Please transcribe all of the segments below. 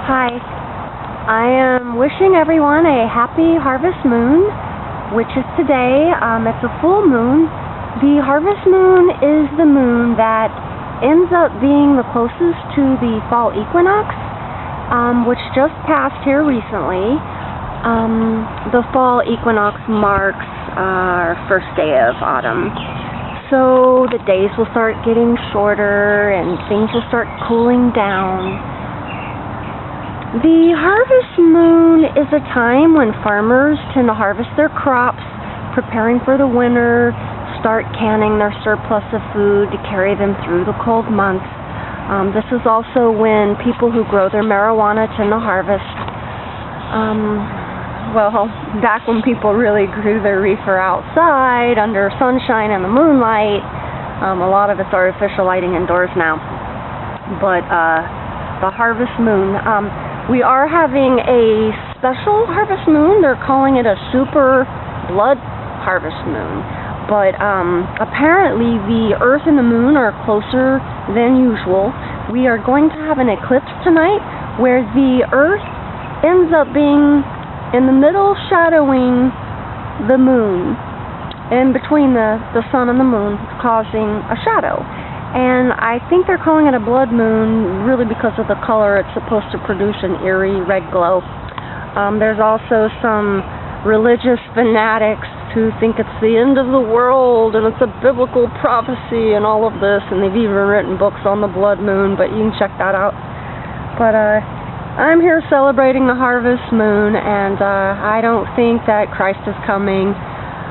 Hi. I am wishing everyone a happy harvest moon, which is today. It's a full moon. The harvest moon is the moon that ends up being the closest to the fall equinox, which just passed here recently. The fall equinox marks our first day of autumn. So the days will start getting shorter and things will start cooling down. The harvest moon is a time when farmers tend to harvest their crops, preparing for the winter, start canning their surplus of food to carry them through the cold months. This is also when people who grow their marijuana tend to harvest. Well, back when people really grew their reefer outside, under sunshine and the moonlight. A lot of it's artificial lighting indoors now. But the harvest moon. We are having a special harvest moon. They're calling it a super blood harvest moon. But apparently the Earth and the moon are closer than usual. We are going to have an eclipse tonight where the Earth ends up being in the middle, shadowing the moon, in between the sun and the moon, causing a shadow. And I think they're calling it a blood moon really because of the color. It's supposed to produce an eerie red glow. There's also some religious fanatics who think it's the end of the world and it's a biblical prophecy and all of this, and they've even written books on the blood moon, but you can check that out. But I'm here celebrating the harvest moon, and I don't think that Christ is coming.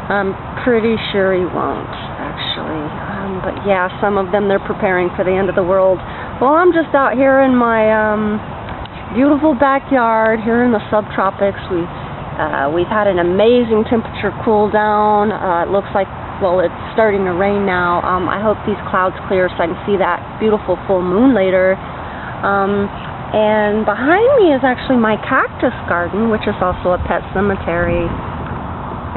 I'm pretty sure he won't, actually. But yeah, some of them, they're preparing for the end of the world. Well, I'm just out here in my beautiful backyard here in the subtropics. We've had an amazing temperature cool down. It looks like, well, it's starting to rain now. I hope these clouds clear so I can see that beautiful full moon later. And behind me is actually my cactus garden, which is also a pet cemetery.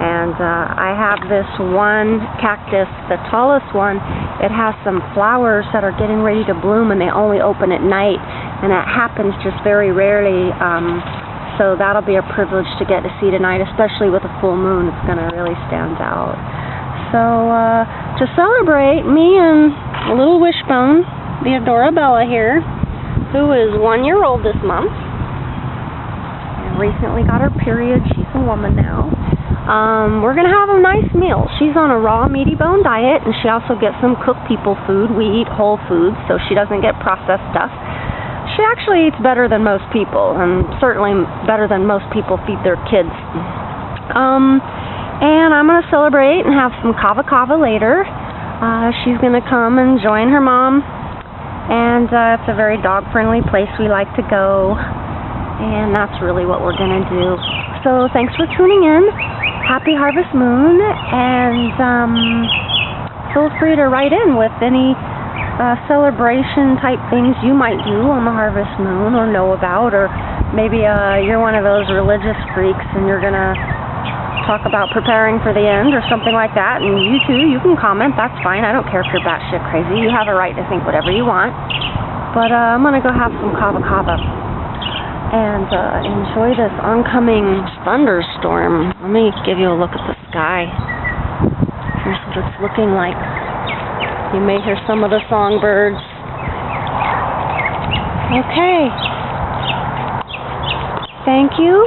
And I have this one cactus, the tallest one. It has some flowers that are getting ready to bloom, and they only open at night, and that happens just very rarely. So that'll be a privilege to get to see tonight, especially with a full moon. It's going to really stand out. So to celebrate, me and a little wishbone, the Adorabella here, who is 1 year old this month, and recently got her period. She's a woman now. We're going to have a nice meal. She's on a raw, meaty bone diet, and she also gets some cooked people food. We eat whole foods, so she doesn't get processed stuff. She actually eats better than most people, and certainly better than most people feed their kids. And I'm going to celebrate and have some kava kava later. She's going to come and join her mom, and it's a very dog-friendly place we like to go, and that's really what we're going to do. So thanks for tuning in. Happy Harvest Moon, and feel free to write in with any celebration type things you might do on the Harvest Moon or know about, or maybe you're one of those religious freaks and you're going to talk about preparing for the end or something like that, and you too, you can comment. That's fine. I don't care if you're batshit crazy. You have a right to think whatever you want. But I'm going to go have some kava kava and enjoy this oncoming thunderstorm. Let me give you a look at the sky. Here's what it's looking like. You may hear some of the songbirds. Okay. Thank you.